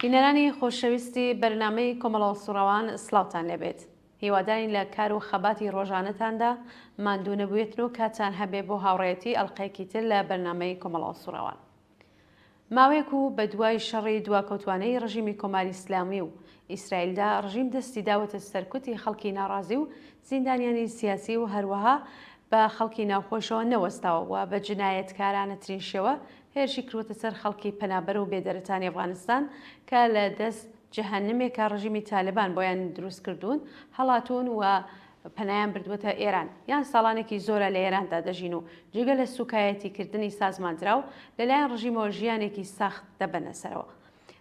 بینەرانی خۆشەویستی بەرنامەی کۆمەڵە سوڕەوان سڵاوتان لێبێت. هیوادارین لە کار و خەباتی ڕۆژانەتاندا ماندوو نەبوویەتن و کاتان هەبێ بۆ هاوڕێتی ئەڵلقەیەکی تر لە بەرنامەی کۆمەڵە سوڕەوان. ماوەیەک و بە دوای شەڕی دواکەوتوانەی ڕژیمی کۆماری ئیسلامی و ئیسرائیلدا ڕژیم دەستی داوەتە سەرکوتی خەڵکی ناڕازی و زیندانیانی سیاسی و هەروەها بە خەڵکی ناوخۆشەوە نەوەستاوە و بە جنایەتکارانەترین شێوە هێرشی کردوتە سەر خەڵکی پەنابەر و بێدەرەتانی ئەفغانستان کە لە دەست جەهەنمێکە ڕژیمی تالبان بۆیان دروست کردوون هەڵاتون و پەنایان بردووەتە ئێران یان ساڵانێکی زۆرە لە ئێراندا دەژین و جگە لە سوکایەتیکردنی سازماندراو لەلایەن ڕژیمەوە ژیانێکی ساخت دەبەنە سەرەوە.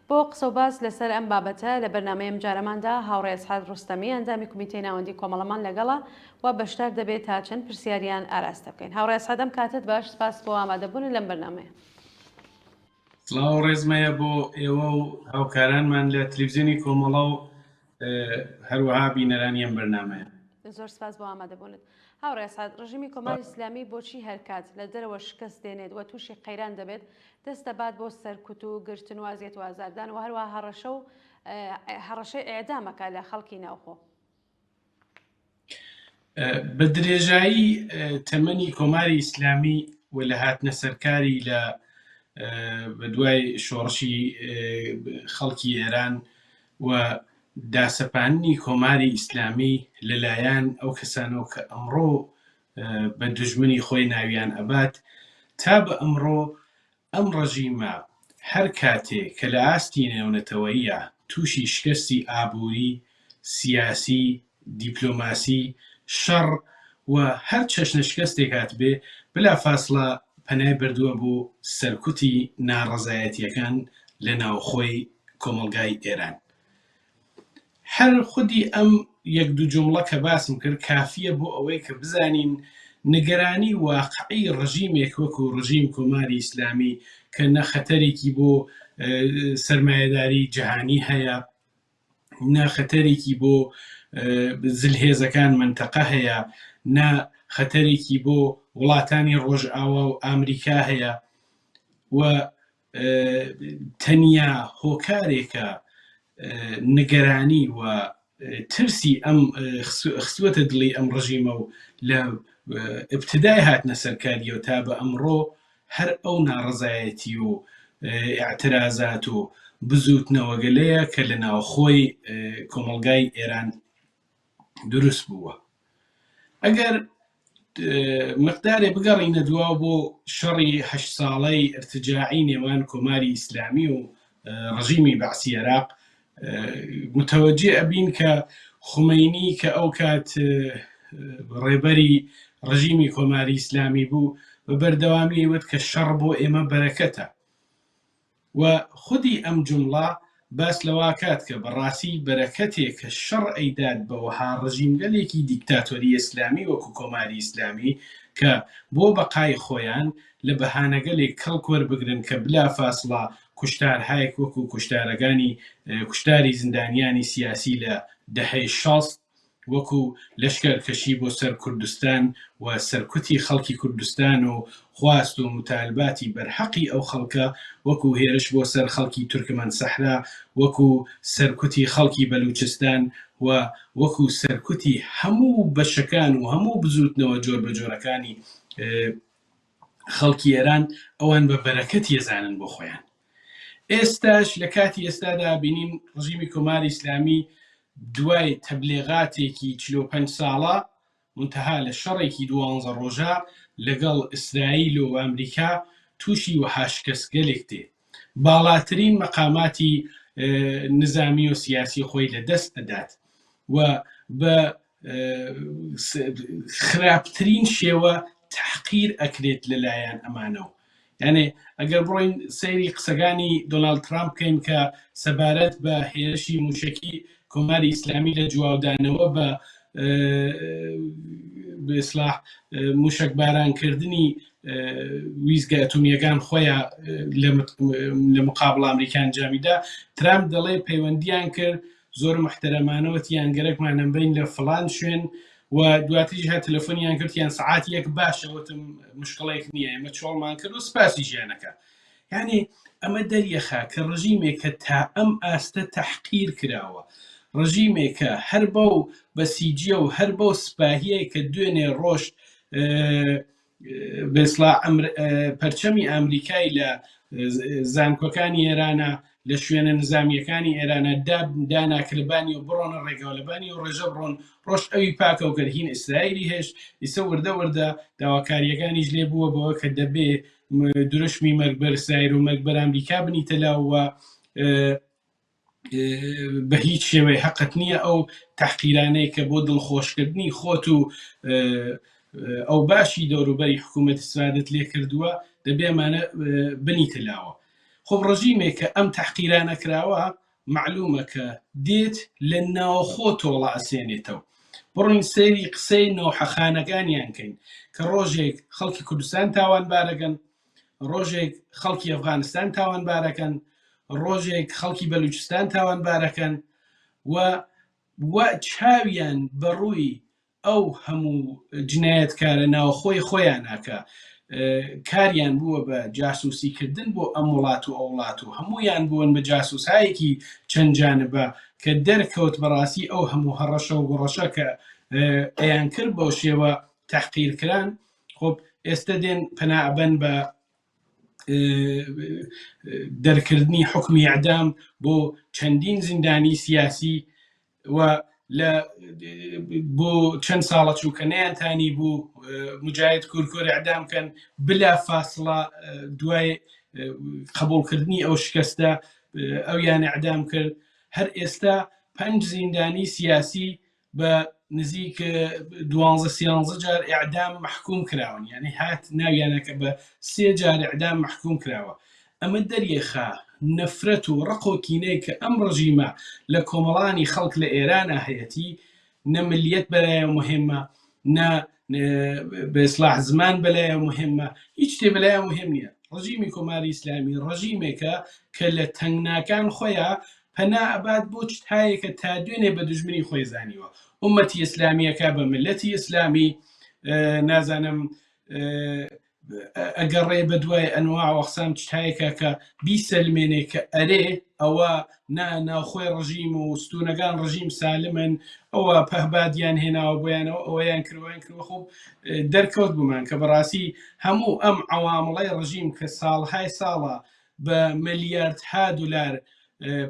بۆ قسە و باس لەسەر ئەم بابەتە لە بەرنامەیەم جارەماندا هاوڕێ ئەسعاد ڕوستەمی ئەندامی کمیتەی ناوەندی کۆمەڵەمان لەگەڵا و بەشدار دەبێت تا چەند پرسیاریان ئاراستە بکەین. هاوڕێ ئەسعاد ئەم کاتت باش، سپاس بۆ ئامادەبوون لەم بەرنامەیە. سڵاو ڕێزمەیە بۆ ئێوە و هاوکارانمان لە تەلەڤیزیۆنی کۆمەڵە و هەروەها بینەرانی ئەم بەرنامەیە. زۆر سپاس بۆ ئامادەبوونت. هاوڕێ ئەسعاد، ڕژیمی کۆماری ئیسلامی بۆچی هەرکات لە دەرەوە شکست دێنێت و تووشی قەیران دەبێت دەستەبات بۆ سەرکوت و گرتن و ئازیەت و ئازاردان و هەروەها هەڕەشەی ئێعدامەکە لە خەڵکی ناوخۆ؟ بە درێژایی تەمەنی کۆماری ئیسلامی و لە هاتنە سەرکاری لە بەدوای شۆڕشی خەڵکی ئێران و داسەپاندنی کۆماری ئیسلامی لەلایەن ئەو کەسانەوە کە ئەمڕۆ بە دوژمنی خۆی ناویان ئەبات تا بە ئەمڕۆ ئەم ڕژیمە هەر کاتێک کە لە ئاستی نێونەتەوەییە تووشی شکستی ئابووری، سیاسی، دیپلۆماسی، شەڕ و هەر چەشنە شکستێک هات بێ بلافاصلە پەنای بردووە بۆ سەرکوتی ناڕەزایەتیەکان لە ناوخۆی کۆمەلگای ئێران. هەر خودی ئەم یەک دوو جومڵە کە باسم کرد کافیە بۆ ئەوەی کە بزانین نیگەرانی واقعی ڕژیمێک وەکو ڕژیم کۆماری ئیسلامی کە نە خەتەرێکی بۆ سەرمایەداری جەهانی هەیە، نە خەتەرێکی بۆ زلهێزەکان منتەقە هەیە، نە خەتەرێکی بۆ وڵاتانی ڕۆژئاوا و ئامریکا هەیە و تەنیا هۆکارێکە نیگەرانی و ترسی ئەم خستووەتە دڵی ئەم ڕژیمە و لە ابتدای هاتنە سەرکاریەوە تا بە ئەمڕۆ هەر ئەو ناڕەزایەتی و ئاعترازات و بزوتنەوەگەلەیە کە لە ناوخۆی کۆمەلگای ئێران دروست بووە. ئەگەر مقدارێ بگەڕینە دواوە بۆ شەڕی 8 ساڵەی ارتجاعی نێوان کۆماری ئیسلامی و ڕژیمی بەعسی عێراق، متوەجێ ئەبین کە خومەینی کە ئەو کات ڕێبەری ڕژیمی کۆماری ئیسلامی بوو بە بەردەوامی وت کە شەڕ بۆ ئێمە بەرەکەتە و خودی ئەم جومڵە باس لەوا کات کە بەڕاستی بەرەکەتێک کە شەڕ ئەیداد بەوەها ڕژیمگەلێکی دیکتاتۆری ئیسلامی وەکو کۆماری ئیسلامی کە بۆ بەقای خۆیان لە بەهانەگەلێک کەڵک وەربگرن کە بلافاصلە کوشتارهایەک وەکو کوشتارەکانی کوشتاری زیندانیانی سیاسی لە دەهەی 60 وەکو لەشکەرکەشی بۆ سەر کوردستان و سەرکوتی خەڵکی کوردستان و خواست و متالباتی بەرحەقی ئەو خەڵکە وەکو هێرش بۆ سەر خەڵکی تورکمەن سەحرا، وەکو سەرکوتی خەڵکی بەلوچستان و وەکو سەرکوتی هەموو بەشەکان و هەموو بزوتنەوە جۆر بە جۆرەکانی خەڵکی ئێران ئەوان بە بەرەکەت ێزانن بۆ خۆیان. ئێستاش لە کاتی ئێستادا بینین ڕژیمی کۆماری ئیسلامی دوای تەبلیغاتێکی 45 ساڵە منتەها لە شەڕێکی 12 ڕۆژە لەگەڵ ئیسرائیل و ئەمریکا تووشی وەها شکستگەلێک دێ، باڵاترین مەقاماتی نظامی و سیاسی خۆی لە دەست ئەدات و بە خراپترین شێوە تحقیر ئەکرێت لەلایەن ئەمانەوە. یعنی ئەگەر بڕۆین سەیری قسەکانی دۆناڵد ترامپ بکەین کە سەبارەت بە هێرشی موشەکی کۆماری ئیسلامی لە جواودانەوە بە بإصلاح موشک بارانکردنی ویزگە ئەتۆمیەکان خۆیان لە مقابڵ ئەمریکا ئەنجامیدا، ترامپ دەڵێ پەیوەندیان کرد زۆر محتەرەمانەوەتیان گەرەکمانە بین لە فڵان شوێن و دواتریش هات تەلەفۆنیان کردیان سعاتی یەک باشە وتم مشکڵێک نییە ئێمە چۆڵمان کرد و سپاسی ژیانەکە. یعنی ئەمە دەریەخا کە ڕژیمێک کە تا ئەم ئاستە تەحقیر کراوە، ڕژیمێک کە هەر بەو بەسیجیە و هەر بەو سپاهیە کە دوێنێ ڕۆژ بێسڵا پەرچەمی ئەمریکای لە زانکۆکانی ئێرانە لە شوێنە نظامیەکانی ئێرانە داناکربانی و بڕۆنە ڕێگاولەبانی و ڕێژە بڕۆن ڕۆژ ئەوی پاکە و گەرهین ئیسرائیلی هێشت ئیسە وردە وردە داواکاریەکانیش لێ بووە بەوە کە دەبێ درشمی مەرگبەر ئیسرائیل و مەرگبەر ئەمریکا بنیتە لاوە بە هیچ شێوەی حەقت نییە ئەو تەحقیرانەی کە بۆ دڵخۆشکردنی خۆت و ئەو باشی دەوروبەری حکوومەت ئیسرائیلت لێ کردووە دەبێمانە بنیتە لاوە. خۆ ڕژیمێک کە ئەم تەحقیرانە کراوە معلومە کە دێت لە ناوخۆ تۆڵە ئەسێنێتەوە. بڕین سەیری قسەی نەوحەخانەکانیان کەین کە ڕۆژێک خەڵکی کوردستان تاوانبارەکەن، ڕۆژێک خەڵکی ئەفغانستان تاوانبارەکەن، ڕۆژێک خەڵکی بەلوچستان تاوانبارەکەن و چاویان بەڕووی ئەو هەموو جنایەتکارە ناوخۆی خۆیان ناکە کاریان بووە بە جاسوسیکردن بۆ ئەم وڵات و ئەوڵات و هەمویان بوون بە جاسوسایەکی چەند جانبە کە دەرکەوت بەڕاستی ئەو هەموو هەڕەشە و گۆڕەشە کە ئەیان کرد بەو شێوە تەحقیرکران. خۆ ئێستا دێن پەنابەن بە دەرکردنی حکمی ئەعدام بۆ چەندین زیندانی سیاسی و بۆ چەند ساڵە چووکەنەیانتانی بوو مجاهید کورکۆر ئەعدامکەن بلا فاصلە دوای قبولکردنی ئەو شکستە ئەویان ئەعدام کرد. هەر ئێستا 5 زیندانی سیاسی بە نزیک 12-13 جار ئەعدام محکوم کراون، یعنی هات ناویانەکە بە 3 جار ئەعدام محکوم کراوە. ئەمە دەریێخا نەفرەت و ڕقۆکینەی کە ئەم ڕژیمە لە کۆمەڵانی خەڵک لە ئێرانە هەیەتی نە ملیەت بەلایە مهمە، نە بەسلاح زمان بەلایە مهمە، هیچ شتێ بەلایە مهم نییە. ڕژیمی کۆماری ئیسلامی ڕژیمێکە کە لە تەنگناکان خۆیان پەنا ئەبات بۆ چتایەکە تا دوێنێ بە دوژمنی خۆی زانیوە. ئومەتی ئیسلامیەکە بە ملەتی ئیسلامی نازانم ئەگەڕێ بە دوای ئەنواع وەخسام چتایەکە کە بیسەلمێنێ کە ئەرێ ئەوە ناوخۆی ڕژیم و ستونەکان ڕژیم سالمن، ئەوە پەهبادیان هێناوە بۆیانەوە ئەوەیان کردویان کردوە. خۆ دەرکەوت بوومان کە بەڕاستی هەموو ئەم عەوامڵەی ڕژیم کە ساڵهای ساڵە بە ملیاردها دولار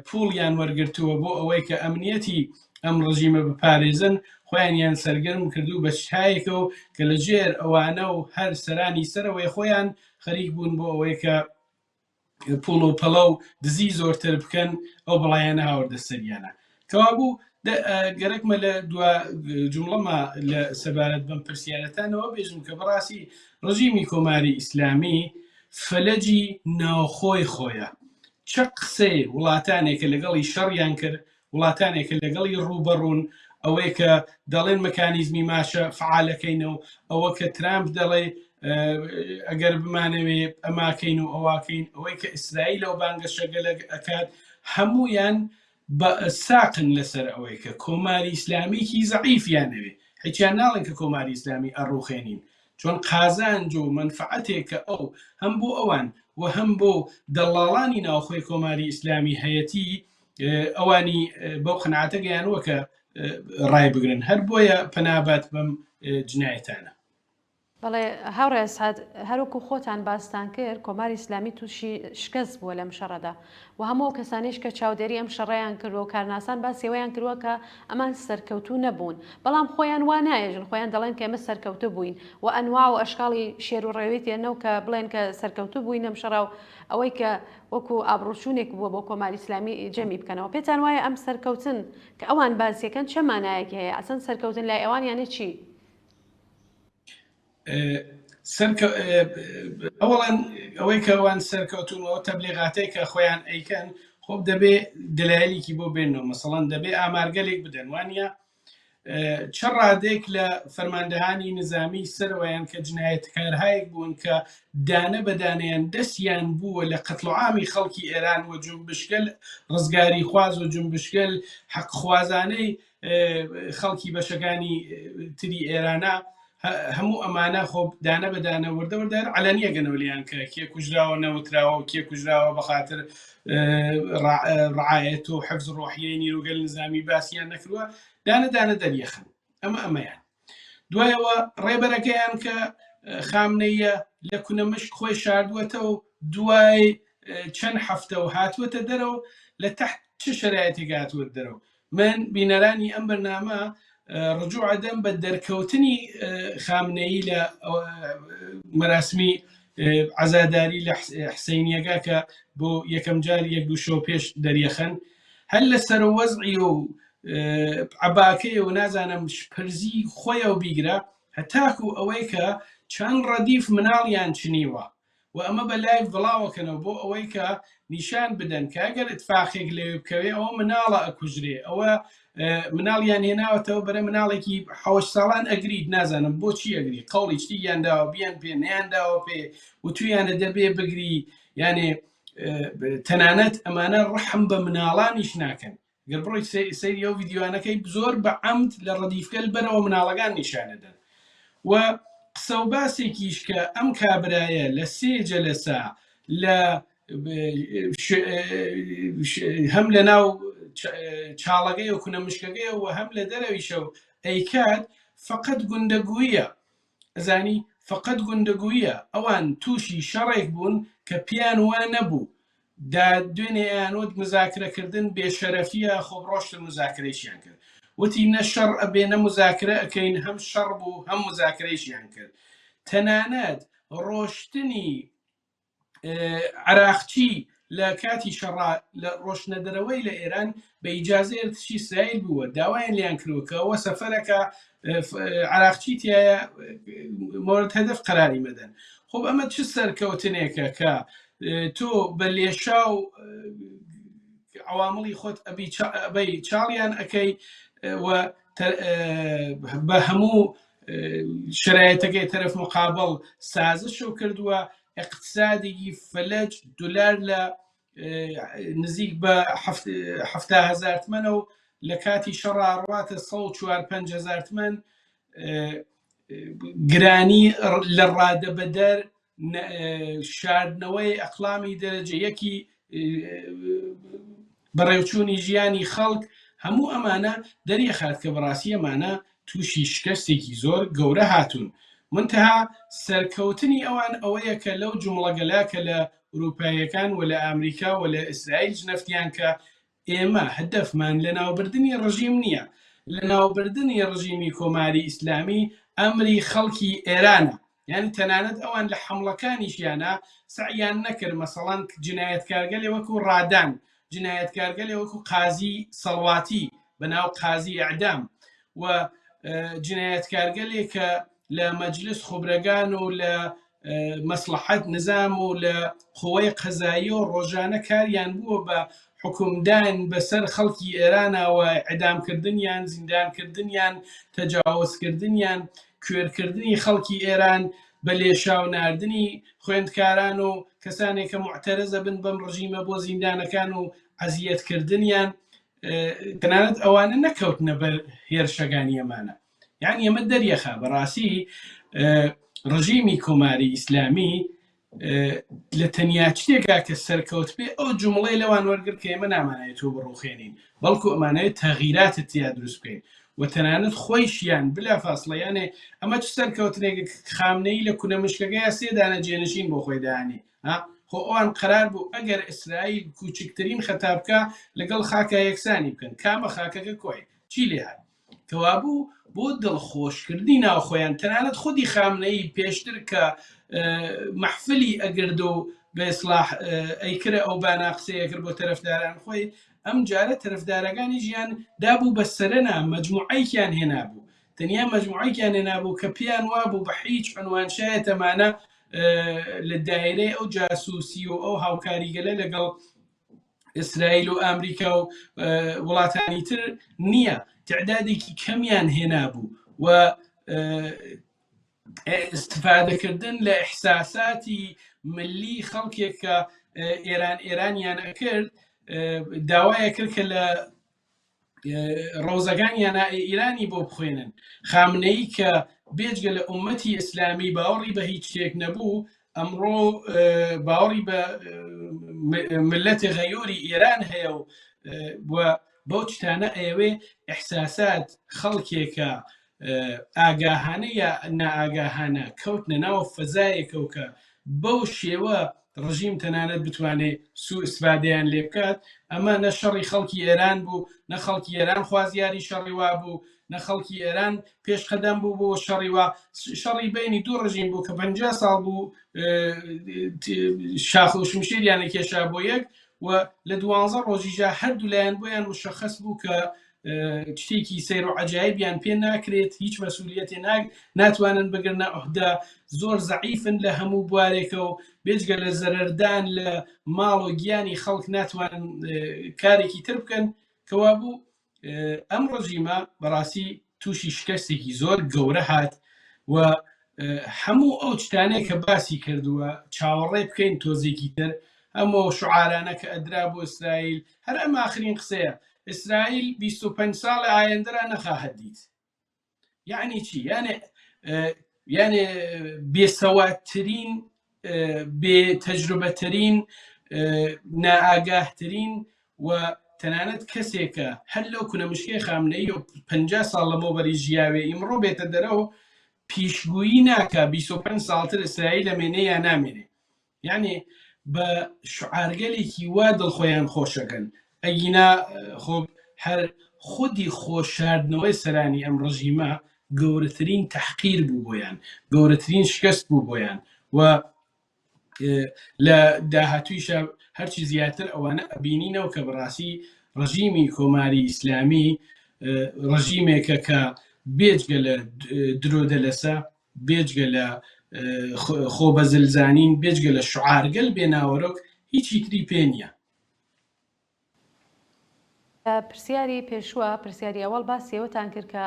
پوڵیان وەرگرتووە بۆ ئەوەی کە ئەمنیەتی ئەم ڕژیمە بپارێزن، خۆیانیان سەرگەرم کردو بە شتایەکە و کە لە ژێر ئەوانە و هەر سەرانی سەرەوەی خۆیان خەریک بوون بۆ ئەوەی کە پوڵ و پەڵە و دزی زۆرتر بکەن ئەو بەڵایەنە هاوردە سەریانە. کەوا بوو گەرەکمە لە دوا جومڵەمە لە سەبارەت بەم پرسیارەتانەوە بێژم کە بەڕاستی ڕژیمی کۆماری ئیسلامی فەلەجی ناوخۆی خۆیە. چە قسەی وڵاتانێکە لەگەڵی شەڕیان کرد، وڵاتانێکە لەگەڵی ڕوبەڕوون، ئەوەی کە دەڵێن مەکانیزمی ماشە فعالەکەینەوە، ئەوە کە ترامپ دەڵێ ئەگەر بمانەوێ ئەماکەین و ئەواکەین، ئەوەی کە ئیسرائیل ئەو بانگەشەگە ئەکات، هەمویان بە ساقن لەسەر ئەوەی کە کۆماری ئیسلامیکی زەعیفیانەوێ. هیچیان ناڵێن کە کۆماری ئیسلامی ئەڕوخێنین، چۆن قازانج و منفعەتێکە ئەو هەم بۆ ئەوان و هەم بۆ دەڵاڵانی ناوخۆی کۆماری ئیسلامی هەیەتی ئەوانی بەو قەناعەتە گەیانووە کە ڕای بگرن. هەر بۆیە پەنابات بەم جنایەتانە. بەڵێ هاوڕێ ئەسعەد، هەروەکو خۆتان باستان کرد کۆماری ئیسلامی تووشی شکست بووە لەم شەڕەدا و هەموو کەسانیش کە چاودێری ئەم شەڕەیان کردووە و کارناسان باسیەوەیان کردووە کە ئەمان سەرکەوتوو نەبوون، بەڵام خۆیان وا نایەژن، خۆیان دەڵێن کە ئێمە سەرکەوتو بووین و ئەنواع و ئەشکاڵی شێر و ڕێوێتێنەوە کە بڵێن کە سەرکەوتو بووین ئەم شەڕە و ئەوەی کە وەکو ئابڕوچوونێک بووە بۆ کۆماری ئیسلامی جەمی بکەنەوە. پێتان وایە ئەم سەرکەوتن کە ئەوان باسیەکەن چه مانایەکی هەیە؟ ئەسەن سەرکەوتن لای ئەوان یانە چی؟ ئەوڵەن ئەوەی کە ئەوان سەرکەوتونەوە تەبلیغاتەی کە خۆیان ئەیکەن، خۆب دەبێ دلایلیکی بۆ بێنەوە، مەسەڵەن دەبێ ئامارگەلێک بدەن، وانە چە ڕادێک لە فەرماندەهانی نظامی سەرەوەیان کە جنایەتکارهایەک بوون کە دانە بەدانیان دەستیان بووە لە قەتڵعامی خەڵکی ئێران و جنبشکەل ڕزگاری خواز و جنبشکەل حەقخوازانەی خەڵکی بەشەکانی تری ئێرانە، هەموو ئەمانە خۆ دانە بەدانە وردە وردار علەنیە گەنەولیان کە کێ کوژراوە نەوتراوە و کێ کوژراوە بەخاتر ڕعایەت و حەفز ڕۆحیەی نیروگەل نظامی باسییان نەکردووە دانە دەریەخن ئەمەیان دوایەوە ڕێبەرەکەیان کە خامنەیە لە کونەمشک خۆی شاردووەتە و دوای چەند هەفتە و هاتووەتە دەرەوە لە تحت چ شرایەتێک هاتووەتە دەرەوە من بینەرانی ئەم بەرنامە ڕجوع دەم بە دەرکەوتنی خامنەیی لە مەراسمی عەزاداری لە حسەینیەکە کە بۆ یەکەم جار یەک دوو شەو پێش دەریەخەن هەر لە سەر وەزعی و عەباکەیە و نازانم پرزی خۆیە و بیگرە هەتاکو ئەوەی کە چەند ڕەدیف مناڵیان چنیوە و ئەمە بە لای بڵاوەکەنەوە بۆ ئەوەی کە نیشان بدەن کە ئەگەر اتفاقێک لەوێ بکەوێ ئەوە مناڵە ئەکوژرێ ئەوە مناڵیان هێناوەتەوە بەرە مناڵێکی حەوەش ساڵان ئەگریت نازانم بۆچی ئەگری قەڵی شتییانداوە بیان پێ نەیانداوە پێ و تویانە دەبێ بگری یانێ تەنانەت ئەمانە ڕەحم بە مناڵانیش ناکەن گەر بڕۆی سەیری ئەو ڤیدیۆانەکەی زۆر بە عەمد لە ڕەدیفکەل بەرەوە مناڵەکان نیشانەدەن و قسە و باسێکیش کە ئەم کابرایە لە 3 جەلەسە لە هەم لە ناو چاڵەکەی و کونەمشکەکەی و هەم لە دەرەویشە و ئەیکات فقط گوندەگویە ئەزانی فقط گوندەگویە ئەوان تووشی شەڕێک بوون کە پیان وان نەبوو دوێنێ ئەیانوت مزاکرەکردن بێشەرەفیە خۆ ڕۆشتە مزاکرەیشیان کرد وتی نە شەڕ ئەبێ نە مزاکرە ئەەکەین هەم شەڕ بوو هەم مزاکرەیشیان کرد تەنانەت ڕۆشتنی عراقچی لە کاتی شەڕا لە ڕۆشنەدەرەوەی لە ئێران بە ئیجازەی ئەرتشی ئیسرائیل بووە داوایان لیان کردووە کە ئەوە سەفەرەکە عراقچی تایە مۆرد هەدەف قەراری مەدەن خۆ ئەمە چ سەرکەوتنێکە کە تۆ بە لێشا و عوامڵی خۆت ئەبەی چاڵیان ئەەکەی و بە هەموو شرایەتەکەی تەرەف مقابڵ سازشو کردووە اقتصادێکی فەلەج دولار لە نزیک بە 7,000 تمەنە و لە کاتی شەڕا ڕواتە 145,000 تمەن گرانی لە ڕادەبەدەر شاردنەوەی ئەقلامی دەرەجە یەکی بەڕێوچوونی ژیانی خەڵک هەموو ئەمانە دەریەخات کە بەڕاستی ئەمانە تووشی شکەستێکی زۆر گەورە هاتوون منتەها سەرکەوتنی ئەوان ئەوەیە کە لەو جومڵەگەلا کە لە ئوروپایەکان و لە ئەمریکا و لە ئیسرائیل جنەفتیان کە ئێمە هەدەفمان لە ناوبردنی ڕژیم نییە لە ناوبردنی ڕژیمی کۆماری ئیسلامی ئەمری خەڵکی ئێرانە یعنی تەنانەت ئەوان لە حملەکانیشیانە سعیان نەکرد مەسەڵەن جنایەتکارگەلێ وەکو ڕادان جنایەتکارگەلێ وەکو قازی سەڵواتی بەناو قازی ئەعدام و جنایەتکارگەلێ کە لە مەجلس خوبرەگان و لە مەسلحەت نظام و لە قووەی قەزایی و ڕۆژانە کاریان بووە بە حکومدان بەسەر خەڵکی ئێرانەوە ئەعدامکردنیان زیندانکردنیان تەجاوزکردنیان کوێرکردنی خەڵکی ئێران بە لێشاو ناردنی خوێندکاران و کەسانێک کە معتەرزە بن بەم ڕژیمە بۆ زیندانەکان و عەزیەتکردنیان تەنانەت ئەوانە نەکەوتنە بەر هێرشەکانی ئەمانە یعنی ئەمە دەریەخا بەڕاستی ڕژیمی کۆماری ئیسلامی لە تەنیا شتێکا کە سەرکەوت بێ ئەو جومڵەی لەوان وەرگر کە ئێمە نامانێت تۆ بڕوخێنین بەڵکو ئەمانەیە تەغیراتت تیا دروست بکەین و تەنانەت خۆیشیان بلا فاصلەیانێ ئەمە چ سەرکەوتنێک خامنەی لە کونەمشکەکەی 3 دانە جێنشین بۆ خۆی داهانی خۆ ئەوان قەرار بوو ئەگەر ئیسرائیل کوچکترین خەتابکە لەگەڵ خاکە یەکسانی بکەن کامە خاکەکە کۆی چی لێ هات کەوابوو بۆ دڵخۆشکردنی ناوخۆیان تەنانەت خودی خامنەی پێشتر کە مەحفلی ئەگرد و بە ئیسلاح ئەیکرە ئەو باناقسەیە کرد بۆ تەرەفداران خۆی ئەم جارە تەرەفدارەکانی ژیان دابوو بە سەرەنا مەجموعەیەکیان هێنابوو تەنیا مەجموعەیەکیان هێنابوو کە پیان وابوو بە هیچ عنوانشایە تەمانە لە دایرەی ئەو جاسووسی و ئەو هاوکاریگەلە لەگەڵ ئیسرائیل و ئەمریکا و وڵاتانی تر نییە تعدادێکی کەمیان هێنابوو و استفادەکردن لە ئیحساساتی ملی خەڵکێک کە ئێرانیان ئەکرد داوایە کرد کە لە ڕۆزەکانیان ئیرانی بۆ بخوێنن خامنەی کە بێجگە لە ئومەتی ئیسلامی باوەڕی بە هیچ شتێک نەبوو، ئەمڕۆ باوەڕی بە ملەتی غەیوری ئێران هەیە و بەو شتانە ئەوێ ئەحساسات خەڵکێکە ئاگاهانە یا نائاگاهانە کەوتنە ناو فەزایەکە و کە بەو شێوە ڕژیم تەنانەت بتوانێت سوء ئیسفادەیان لێ بکات. ئەمە نە شەڕی خەڵکی ئێران بوو، نە خەڵکی ئێران خوازیاری شەڕی وا بوو، نە خەڵکی ئێران پێشقەدەم بوو بۆ شەڕی وا. شەڕی بینی دوو ڕژیم بوو کە 50 ساڵ بوو شاخ و شمشێریانە کێشا بۆ یەک و لە 12 ڕۆژیژا هەردوو لایەن بۆیان مشەخەص بوو کە شتێکی سەیر و عەجایبیان پێ ناکرێت، هیچ مەسئولیەتێ ناتوانن بگرنە عوهدە، زۆر زەعیفن لە هەموو بوارێکە و بێجگە لە زەرەردان لە ماڵ و گیانی خەڵک ناتوانن کارێکی تر بکەن. کەوا بوو ئەم ڕژیمە بەڕاستی تووشی شکستێکی زۆر گەورە هات و هەموو ئەو شتانەیە کە باسی کردووە چاوەڕێ بکەین تۆزێکی تر، ئەمە شعارانە کە ئەدرا بۆ ئیسرائیل. هەر ئەم ئاخرین قسەیە، ئیسرائیل 25 ساڵ ئایندەرا نەخواهد دیت. یعنی چی؟ یعنی بێسەوادترین، بێتەجروبەترین، نائاگاهترین و تەنانەت کەسێکە هەر لەو کونەمشکەی خامنەیی و 50 ساڵ لەمەوبەری ژیاوێ ئیمڕۆ بێتە دەرەوە پیشگویی ناکە 25 ساڵتر ئیسرائیل لەمێنێ یا نامێنێ. یعنی بە شعارگەلێکی وا دڵخۆیان خۆشەکەن. ئەگینا هەر خودی خۆشاردنەوەی سەرانی ئەم ڕژیمە گەورەترین تەحقیر بوو بۆیان، گەورەترین شکست بوو بۆیان و لە داهاتوویشە هەرچی زیاتر ئەوانە ئەبینینەوە کە بەڕاستی ڕژیمی کۆماری ئیسلامی ڕژیمێکە کە بێجگە لە درۆدەلەسە، بێجگە لە خۆبەزلزانین، بێجگە لە شعارگەل بێناوەرۆک هیچی تری پێ نییە. پرسیاری پێشووە، پرسیاری ئەوەڵ باسیەوەتان کرد کە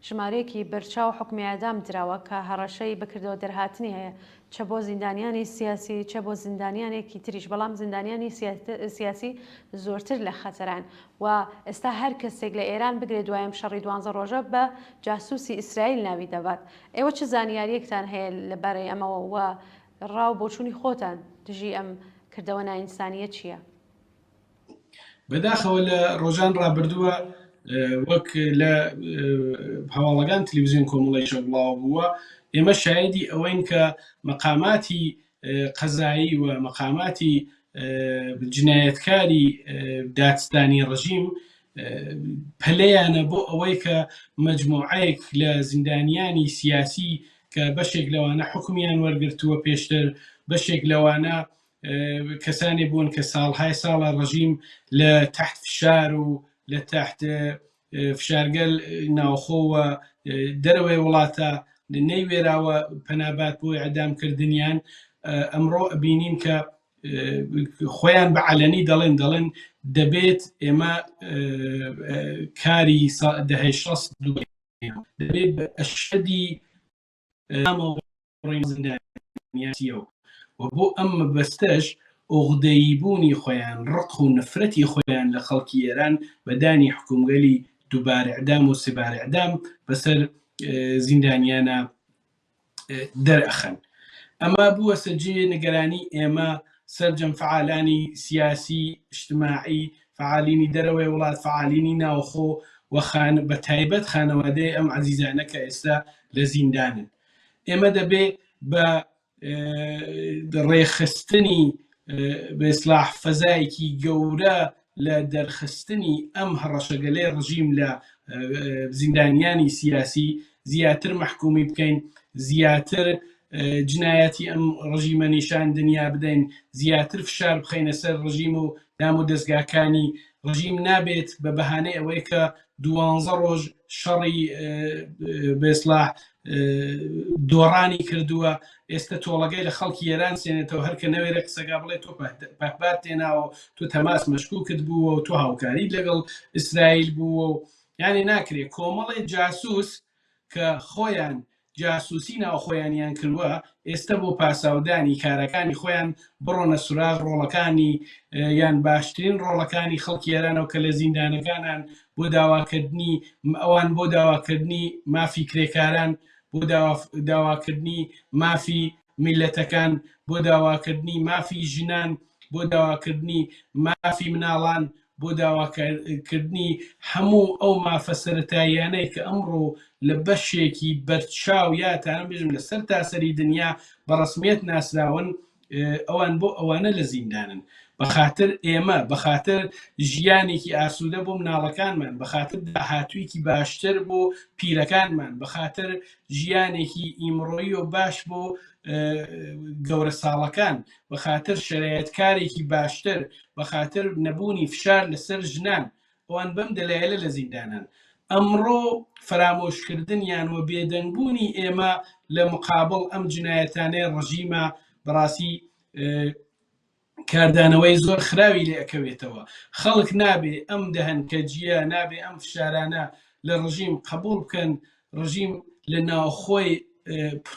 ژمارەیەکی بەرچاو حکمی ئەعدام درراوە کە هەڕەشەی بەکردەوە دەرهاتنی هەیە، چە بۆ زیندانیانی سیاسی، چە بۆ زیندانیانێکی تریش، بەڵام زیندانیانی سیاسی زۆرتر لە خەتەران و ئێستا هەر کەسێک لە ئێران بگرێت دوایم شەڕی 12 ڕۆژە بە جاسووسی ئیسرائیل ناوی دەبات. ئێوە چه زانیاریەکتان هەیە لەبارەی ئەمەوە و ڕاو بۆچوونی خۆتان دژی ئەم کردەوە نائینسانیە چییە؟ بەداخەوە لە ڕۆژان ڕابردووە وەک لە هەواڵەکان تەلەڤیزیۆن کۆمەڵەیشە بڵاو بووە، ئێمە شایدی ئەوەین کە مەقاماتی قەزایی و مەقاماتی جنایەتکاری دادستانی ڕژیم پەلەیانە بۆ ئەوەی کە مەجموعەیەک لە زیندانیانی سیاسی کە بەشێک لەوانە حکمیان وەرگرتووە پێشتر، بەشێک لەوانە کەسانی بوون کە ساڵهای ساڵە ڕژیم لە تحت فشار و لە تحت فشارگەل ناوخۆوە دەرەوەی وڵاتە نەیوێراوە پەنابات بۆی ئەعدامکردنیان. ئەمڕۆ ئەبینین کە خۆیان بە عەلەنی دەڵێن دەبێت ئێمە کاری دەهەی 60 دەبێت بە ئەشەدی زیندانیاتیەوە و بۆ ئەم بەستەش ئۆغدەییبوونی خۆیان، ڕق و نەفرەتی خۆیان لە خەڵکی ئێران بەدانی حکومگەلی دووبارە ئەعدام و سێبارە ئەعدام بەسەر زیندانیانە دەرئەخەن. ئەمە بووە سەرجێ نیگەرانی ئێمە سەرجەم فعالانی سیاسی، اجتماعی، فعالینی دەرەوەی وڵات، فعالینی ناوخۆ و بە تایبەت خانەوادەی ئەم عەزیزانە کە ئێستا لە زیندانن. ئێمە دەبێ بە ڕێخستنی بە ئیسلاح فەزایەکی گەورە لە دەرخستنی ئەم هەڕەشەگەلەی ڕژیم لە زیندانیانی سیاسی زیاتر مەحکومی بکەین، زیاتر جنایەتی ئەم ڕژیمە نیشان دنیا بدەین، زیاتر فشار بخەینە سەر ڕژیم و دام و دەستگاکانی ڕژیم. نابێت بە بەهانەی ئەوەی کە 12 ڕۆژ شەڕی بە ئیسلاح دۆڕانی کردووە ئێستا تۆڵەگەی لە خەڵکی ئێران سێنێتەوە، هەرکە نەوێرە قسەگا بڵێ تۆ پەکبات تێناوە، تۆ تەماس مەشکوکت بووە و تۆ هاوکاری لەگەڵ ئیسرائیل بووە و یعنی ناکرێت کۆمەڵی جاسووس کە خۆیان جاسووسی ناوخۆیانیان کردووە ئێستا بۆ پاساودانی کارەکانی خۆیان بڕۆنە سوراغ ڕۆڵەکانی یان باشترین ڕۆڵەکانی خەڵکی ئێرانەوە کە لە زیندانەکانان بۆ داواکردنی ئەوان بۆ داواکردنی مافی کرێکاران بۆ داواکردنی مافی میلەتەکان، بۆ داواکردنی مافی ژنان، بۆ داواکردنی مافی مناڵان، بۆ داواکردنی هەموو ئەو مافە سەرەتاییانەی کە ئەمڕۆ لە بەشێکی بەرچاو یاتان بژم لە سەر تاسەری دنیا بە ڕسمیەت ناسراون، ئەوان بۆ ئەوانە لە زیندانن. بەخاتر ئێمە، بەخاتر ژیانێکی ئاسوودە بۆ مناڵەکانمان، بەخاتر داهاتوویەکی باشتر بۆ پیرەکانمان، بەخاتر ژیانێکی ئیمڕۆیی و باش بۆ گەورە ساڵەکان، بەخاتر شەرایەتکارێکی باشتر، بەخاتر نەبوونی فشار لەسەر ژنان، ئەوان بەم دەلایلە لە زیندانن. ئەمڕۆ فرامۆشکردنیان و بێدەنگبوونی ئێمە لە مقابڵ ئەم جنایەتانەی ڕژیمە بەڕاستی کاردانەوەی زۆر خراوی لێ ئەکەوێتەوە. خەڵک نابێ ئەم دەهەنکەجیە، نابێ ئەم فشارانە لە ڕژیم قبول بکەن. ڕژیم لە ناوخۆی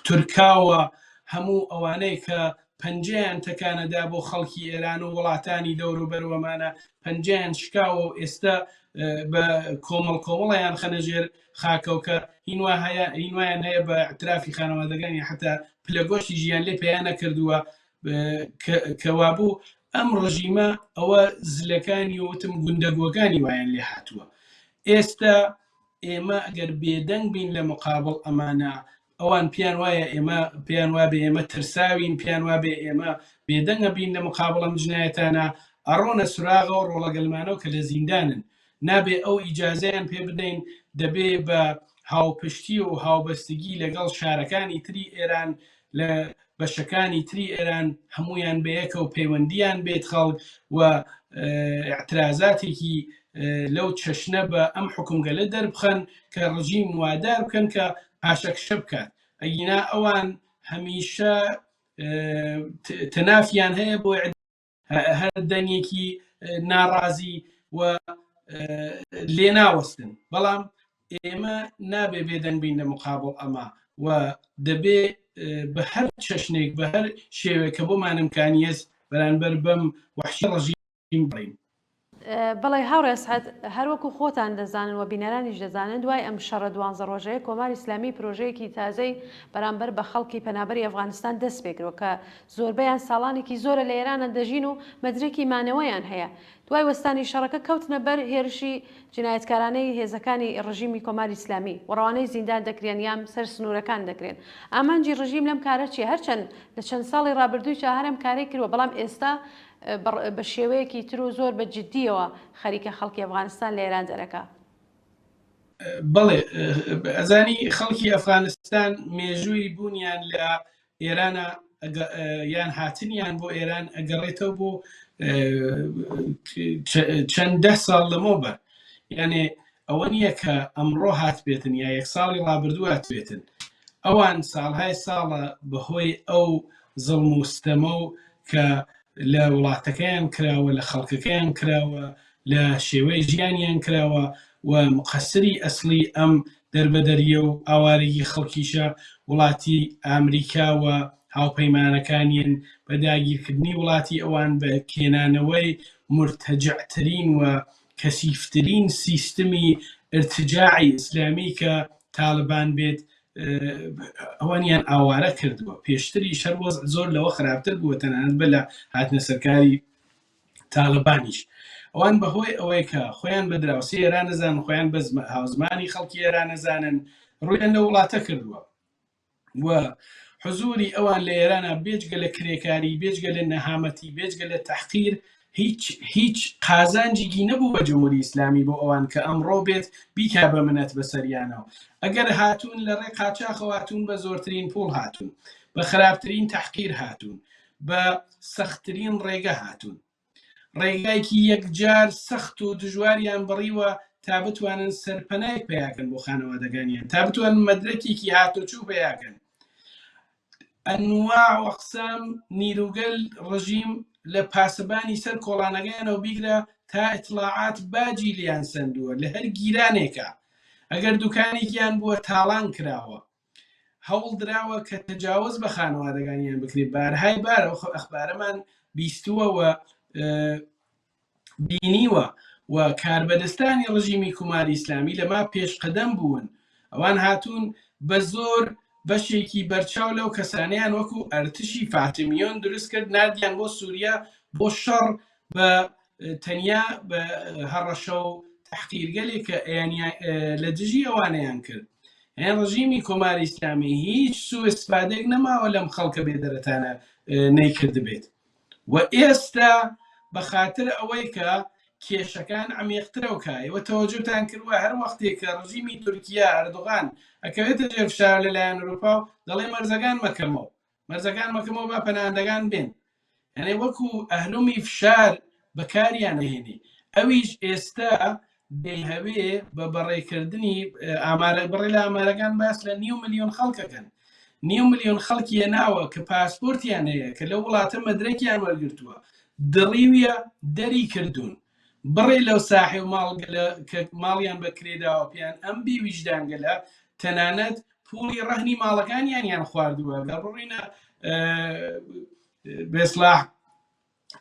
تورکاوە هەموو ئەوانەی کە پەنجەیان تەکانەدا بۆ خەڵکی ئێران و وڵاتانی دەوروبەروەمانە پەنجەیان شکاوە و ئێستا بە کۆمەڵ کۆمەڵیان خەنەژێر خاکەوکە هینوایان هەیە بە ئەترافی خانەوادەگانی حتا پلەگۆشتی ژیان لێ پێیان نەکردووە کەوابوو ئەم ڕژیمە ئەوە زلەکانی وتم گوندەگوەکانی وایان لێ هاتووە. ئێستا ئێمە ئەگەر بێدەنگ بین لە مقابڵ ئەمانە، ئەوان پیان وایە ئێمە پیان وابێ ئێمە ترساوین، پیان وابێ ئێمە بێدەنگە بین لە مقابڵ ئەم جنایەتانە، ئەڕۆنە سوراغەوە ڕۆڵەگەلمانەوە کە لە زیندانن. نابێ ئەو ئیجازەیان پێ بدەین، دەبێ بە هاوپشتی و هاوبەستگی لەگەڵ شارەکانی تری ئێران لە بەشەکانی تری ئێران هەمویان بەیەکە و پەیوەندیان بێت خەڵک و اعترازاتێکی لەو چەشنە بە ئەم حکومگەلە دەربخەن کە ڕژیم وادار بکەن کە پاشەکشە بکات. ئەگینا ئەوان هەمیشە تەنافیان هەیە بۆ هەر دەنگێکی ناڕازی و لێ ناوەستن. بەڵام ئێمە نابێ بێدەنگ بین لە مقابڵ ئەمە و دەبێ بە هەر چەشنێک بە هەر شێوێک کە بۆمان ئیمکانیەت بەرامبەر بەم وحشی ڕژیم بڕین. بەڵێ هاوڕێ ئەسعەد، هەروەکو خۆتان دەزانن و بینەرانیش دەزانن، دوای ئەم شەڕە 12 ڕۆژەیە کۆماری ئیسلامی پرۆژەیەکی تازەی بەرامبەر بە خەڵکی پەنابەری ئەفغانستان دەست پێکرۆ کە زۆربەیان ساڵانێکی زۆرە لە ئێرانە دەژین و مەدرێکی مانەوەیان هەیە. دوای وەستانی شەڕەکە کەوتنە بەر هێرشی جنایەتکارانەی هێزەکانی ڕژیمی کۆماری ئیسلامی و ڕەوانەی زیندان دەکرێن یان سەر سنوورەکان دەکرێن. ئامانجی ڕژیم لەم کارە چیە؟ هەرچەند لە چەند ساڵی ڕابردووی هەرم کارێک کردووە، بەڵام ئێستا بە شێوەیەکی تر و زۆر بە جددیەوە خەریکە خەڵکی ئەفغانستان لە ئێران دەرەکە. بەڵێ ئەزانی خەڵکی ئەفغانستان مێژووی بوونیان لە ئێرانە یان هاتنیان بۆ ئێران ئەگەڕێتەوە بۆ چەند دە ساڵ لەمەوبەر. یانێ ئەوە نییە کە ئەمڕۆ هات بێتن یا یەک ساڵی ڕابردوو هات بێتن. ئەوان ساڵهای ساڵە بەهۆی ئەو زڵم و ستەمە و کە لە وڵاتەکەیان کراوە، لە خەڵکەکەیان کراوە، لە شێوەی ژیانیان کراوە و مقەسری ئەسلی ئەم دەربەدەریە و ئاوارەی خەڵکیشە وڵاتی ئامریکا و هاوپەیمانەکانیان بە داگیرکردنی وڵاتی ئەوان بە کێنانەوەی مرتەجعترین و کەسیفترین سیستمی ارتجاعی ئیسلامی کە تاالبان بێت ئەوانیان ئاوارە کردووە. پێشتری شەروەز زۆر لەوە خراپتر بووە، تەنانەت بە لە هاتنە سەرکاری تاالبانیش. ئەوان بەهۆی ئەوەی کە خۆیان بە دراوسی ئێران نەزانن، خۆیان بە هاوزمانی خەڵکی ئێران نەزانن، ڕوویان لە وڵاتە کردووە و حزوری ئەوان لە ئێرانە بێجگە لە کرێکاری، بێجگە لە نەهامەتی، بێجگە لە تەحقیر هیچ قازانجێکی نەبوو بە جمهوری ئیسلامی بۆ ئەوان کە ئەمڕۆ بێت بیکا بە منەت بەسەریانەوە. ئەگەر هاتوون لە ڕێ قاچاقەوە هاتوون، بە زۆرترین پوڵ هاتوون، بە خراپترین تەحقیر هاتوون، بە سەختترین ڕێگە هاتوون، ڕێگایکی یەکجار سەخت و دژواریان بڕیوە تا بتوانن سەرپەنای پێیاکەن بۆ خانەوادەگانیان، تا بتوانن مەدرەکێکی هاتوچوو پێیاکەن. ئەنواع وەقسام نیروگەل ڕژیم لە پاسەبانی سەر کۆڵانەکەیانەوە بیگرە تا ئیتلاعات باجی لیان سندووە لە هەر گیرانێکە. ئەگەر دوکانێکیان بووە تاڵان کراوە، هەوڵ دراوە کە تەجاوز بە خانەوادەگانیان بکرێت. بارهای بارە ئەخبارەمان بیستووە و بینیوە و کاربەدەستانی ڕژیمی کوماری ئیسلامی لەما پێشقەدەم بوون. ئەوان هاتوون بە زۆر بەشێکی بەرچاو لەو کەسانیان وەکو ئەرتشی فاتمیۆن دروست کرد نردیان بۆ سووریا بۆ شەڕ بە تەنیا بە هەڕەشە و تحقیرگەلێک کە لە دژی ئەوانەیان کرد. هێن ڕژیمی کۆماری ئیسلامی هیچ سوء استفادەیەک نەماوە لەم خەڵکە بێدەرەتانە نەیکرد بێت و ئێستا بە خاتر ئەوەی کە کێشەکان عمیقترە و کایەوە تەوەجۆتان کردووە هەر وەختێک کە ڕژیمی تورکیا ئەردوغان ئەکەوێتە ژێر فشار لەلایەن ئەوروپا و دەڵێ مەرزەکان مەکەمەوە با پەناهەندەکان بێن، یعنی وەکو ئەهلومی فشار بەکاریان هێنی. ئەویش ئێستا دەیهەوێ بە بەڕێکردنی بڕێ لە ئامارەکان باس لە 9 ملیۆن خەڵکەکەن. 9 ملیۆن خەڵکی ناوە کە پاسپۆرتیان هەیە کە لە وڵاتە مەدرێکیان وەرگرتووە دڕیویە دەری کردوون بڕێ لەو ساحێ و ماڵیان بەکرێداوە پیان ئەم بی ویژدانگەلە تەنانەت پوڵی ڕەهنی ماڵەکانیان خواردووە لە بڕینە بێسلاح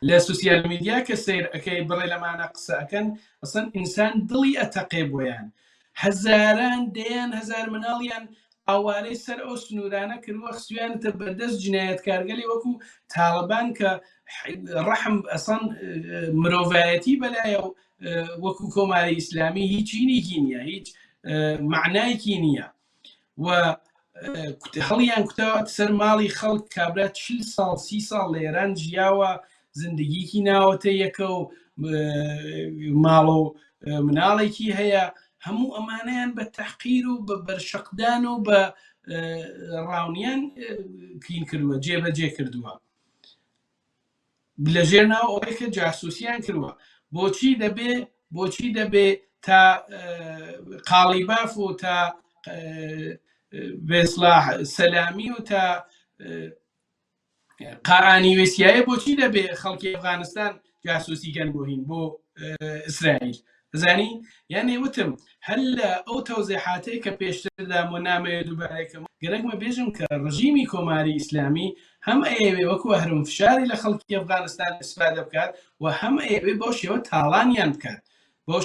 لە سوسیال میدیا کە سیر ئەەکەی بڕێ لەمانە قسەکەن ئەسەن ئینسان دڵی ئەتەقێ بۆیان هەزاران دەیان هەزار مناڵیان ئاوارەی سەر ئەو سنوورانە کردووە خسویانتە بەردەست جنایەتکارگەلی وەکو تاڵبان کە ڕەحم ئەسەن مرۆڤایەتی بەلایە و وەکو کۆماری ئیسلامی هیچینێکی نییە، هیچ معنایەکی نییە و هەڵیان کوتاوە سەر ماڵی خەڵک کابرا 40 ساڵ 30 ساڵ لە ئێران ژیاوە زندگیکی ناوەتە یەکە و ماڵ و مناڵێکی هەیە، هەموو ئەمانەیان بە تەحقیر و بە بەرشەقدان و بە ڕاونیان کین کردووە جێبەجێ کردووە لەژێر ناو ئەوەی کە جاسوسیان کردووە. بۆچی دەبێ تا قاڵیباف و تا بێسلاح سەلامی و تا قاعانی وێسیایە بۆچی دەبێ خەڵکی ئەفغانستان جاسوسیکەن بۆ هین بۆ ئیسرائیل زانی یعنی وتم هەل لە ئەو تەوزیحاتەی کە پێشتردا بۆ نامەوێت دووبارەکەم گەرەکمە بێژم کە ڕژیمی کۆماری ئیسلامی هەم ئەوێ وەکو هەرم فشاری لە خەڵکی ئەفغانستان استفادە بکات و هەم ئەوێ بۆ شێوە تاڵانیان بکات بۆ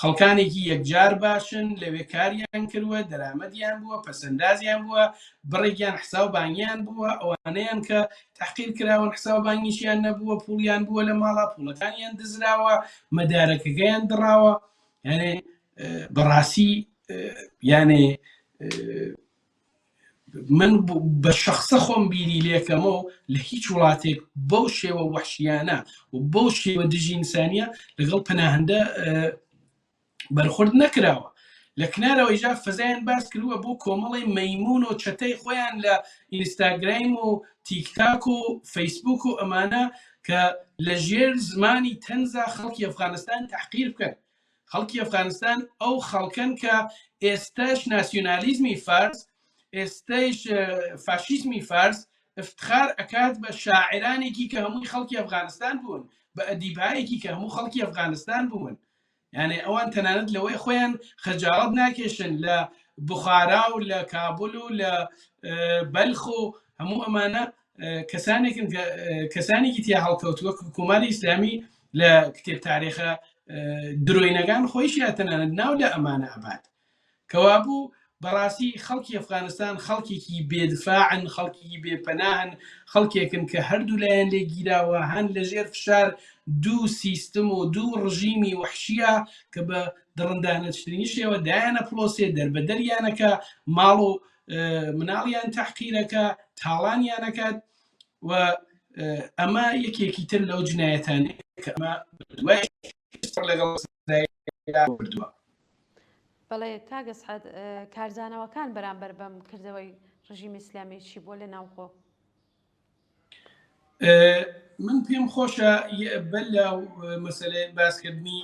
خەڵکانێکی یەکجار باشن لەوێ کاریان کردووە دەرامەدیان بووە پەسەندازیان بووە بڕێکیان حساوبانگیان بووە ئەوانەیان کە تحقیر کراون حساوبانگیشیان نەبووە پوڵیان بووە لە ماڵا پوڵەکانیان دزراوە مەدارەکەگەیان دڕاوە یعنی بەڕاستی یعنی من بە شخصە خۆم بیری لێکەمەوە لە هیچ وڵاتێک بەو شێوە وەحشیانە و بەو شێوە دژی ئینسانیە لەگەڵ پەناهەندە بەرخورد نەکراوە. لە کنارەوەی جا فەزایان باس کردووە بۆ کۆمەڵی مەیمون و چەتەی خۆیان لە ئینستاگرام و تیکتاک و فەیسبوک و ئەمانە کە لە ژێر زمانی تەنزا خەڵکی ئەفغانستان تحقیر بکەن. خەڵکی ئەفغانستان ئەو خەڵکن کە ئێستاش ناسیۆنالیزمی فارس ئێستەیش فاشیزمی فارس افتخار ئەکات بە شاعرانێکی کە هەمووی خەڵکی ئەفغانستان بوون بە ئەدیبایەکی کە هەموو خەڵکی ئەفغانستان بوون یعنی ئەوان تەنانەت لەوەی خۆیان خەجاڵەت ناکێشن لە بوخارا و لە کابل و لە بەلخ و هەموو ئەمانە کەسانێکی تیا هەڵکەوتووە کۆماری ئیسلامی لە کتێب تاریخە درۆینەکان خۆیشیان تەنانەت ناو لە ئەمانە ئەبات کەوابوو بەڕاستی خەڵکی ئەفغانستان خەڵکێکی بێدفاعن خەڵکی بێپەناهن خەڵکێکن کە هەردوو لایەن لێ گیراوە هەن لە ژێر فشار دوو سیستم و دوو ڕژیمی وەحشیە کە بە دڕندانەترینی شێوە دایانە پرۆسێ دەربەدەریانەکە ماڵ و مناڵیان تەحقیرەکە تاڵانیانەکات و ئەمە یەکێکی تر لەو جنایەتانەیە کە ئەمە دوای لەگەڵ بردووە. بەڵێ کاگەسعەد کارزانەوەکان بەرامبەر بەم کردەوەی ڕژیمی ئیسلامی چی بۆ لە ناوخۆ؟ من پێم خۆشە بەل لە مەسەلەی باسکردنی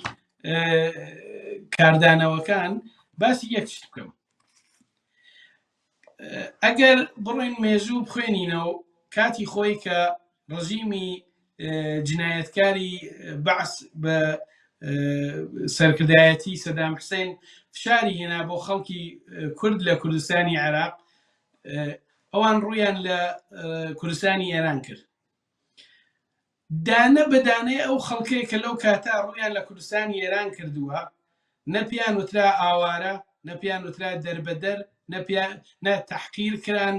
کاردانەوەکان باسی یەک شت بکەم. ئەگەر بڕۆین مێژوو بخوێنینەوە کاتی خۆی کە ڕژیمی جنایەتکاری بەعس بە سەرکردایەتی سەدام حوسێن فشاری هێنا بۆ خەڵکی کورد لە کوردستانی عێراق ئەوان ڕوویان لە کوردستانی ئێران کرد. دانە بەدانەیە ئەو خەڵکەیە کە لەو کاتا ڕوویان لە کوردستانی ئێران کردووە نەپیان وترا ئاوارە نەپیان وترا دەربەدەر نە تحقیر کران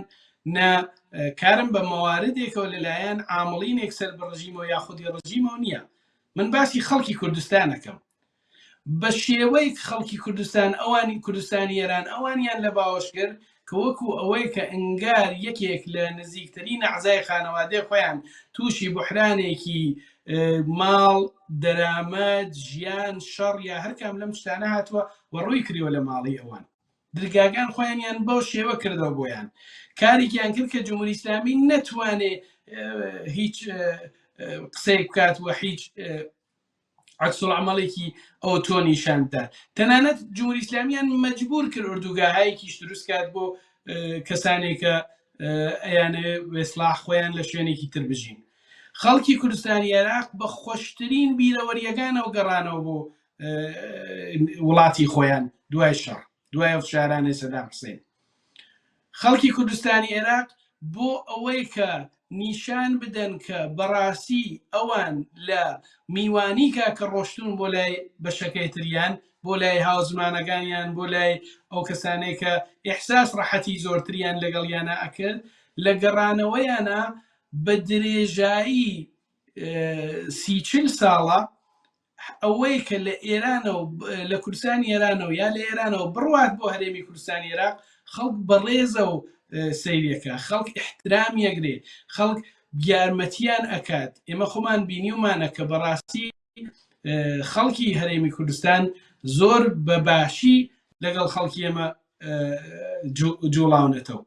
نە کارم بە مەواردێکەوە لەلایەن عامڵینێک سەر بە ڕژیمەوە یاخودی ڕژیمەوە نییە. من باسی خەڵکی کوردستانەکەم بە شێوەی خەڵکی کوردستان ئەوانی کوردستانی ئێران ئەوانیان لە باوەشگر کە وەکو ئەوەی کە ئەنگار یەکێک لە نزیکترین ئەعزای خانەوادەی خۆیان تووشی بوحرانێکی ماڵ دەرامەت ژیان شەڕ یا هەرکام لەم شتانە هاتووە و ڕووی کردووە لە ماڵی ئەوان درگاگان خۆیانیان بەو شێوە کردەوە بۆیان کارێکیان کرد کە جمهوری ئیسلامی نەتوانێ هیچ قسەی بکات و هیچ عکسولعمەڵێکی ئەو تۆ نیشاندا تەنانەت جمهوری ئیسلامیان مەجبور کرد ئوردوگاهایەکیش دروست کات بۆ کەسانێک کە ئەیانێ وێسلاح خۆیان لە شوێنێکی تر بژین. خەڵکی کوردستانی عێراق بە خۆشترین بیرەوەریەکانەوە گەڕانەوە بۆ وڵاتی خۆیان دوای شەڕ دوای شارانەی سەدام حوسێن. خەڵکی کوردستانی عێراق بۆ ئەوەی کە نیشان بدەن کە بەڕاستی ئەوان لە میوانیکە کە ڕۆشتون بۆ لای بەشەکەی تریان بۆ لای هاوزمانەکانیان بۆ لای ئەو کەسانەی کە ئیحساس ڕەحەتی زۆرتریان لەگەڵیانە ئەکرد لە گەڕانەوەیانە بە درێژایی 30-40 ساڵە ئەوەی کە لە ئێرانەوە لە کوردستانی ئێرانەوە یا لە ئێرانەوە بڕوات بۆ هەرێمی کوردستانی عێراق خەڵک بەڕێزە و سەیرەکە خەڵک احترامی ئەگرێ خەڵک یارمەتیان ئەکات. ئێمە خۆمان بینیومانە کە بەڕاستی خەڵکی هەرێمی کوردستان زۆر بەباشی لەگەڵ خەڵکی ئێمە جوڵاونێتەوە.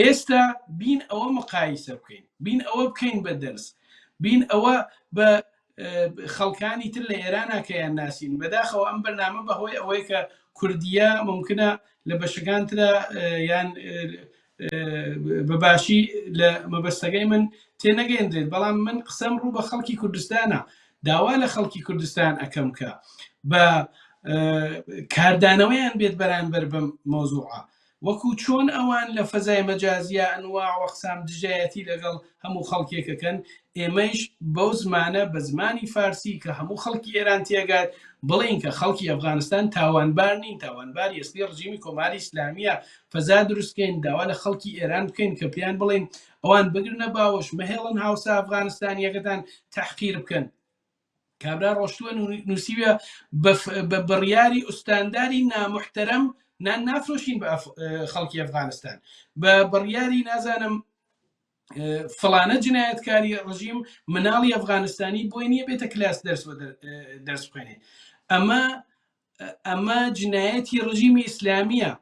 ئێستا بین ئەوە مقایسە بکەین بین ئەوە بکەین بە دەرس بین ئەوە بە خەڵکانی تر لە ئێرانە کەیان ناسین بەداخەوە ئەم بەرنامە بەهۆی ئەوەی کە کوردیە ممکنە لە بەشەکانترە یان بەباشی لە مەبەستەکەی من تێنەگەێنرێت بەڵام من قسەم ڕوو بە خەڵکی کوردستانە داوا لە خەڵکی کوردستان ئەەکەم کە بە کاردانەوەیان بێت بەرامبەر بەم مۆزوعە وەکو چۆن ئەوان لە فەزای مەجازیە ئەنواع وەقسام دژایەتی لەگەڵ هەموو خەڵکێکەکەن ئێمەش بەو زمانە بە زمانی فارسی کە هەموو خەڵکی ئێران تێگات بڵین کە خەڵکی ئەفغانستان تاوانبار نین تاوانبار ئێستی ڕژیمی کۆماری ئیسلامیە فەزا دروستکەین داوا لە خەڵکی ئێران بکەین کە پێیان بڵین ئەوان بگرنە باوەش مەهێڵن هاوسا ئەفغانستانیەکەتان تەحقیر بکەن. کابرا ڕۆشتووە نووسیوە بە بڕیاری ئوستانداری نامحتەرەم نافرۆشین بە خەڵکی ئەفغانستان بە بڕیاری نازانم فڵانە جنایەتکاری ڕژیم مناڵی ئەفغانستانی بۆی نییە بێتە کلاس دەرس بخوێنێ. ئەمە جنایەتی ڕژیمی ئیسلامیە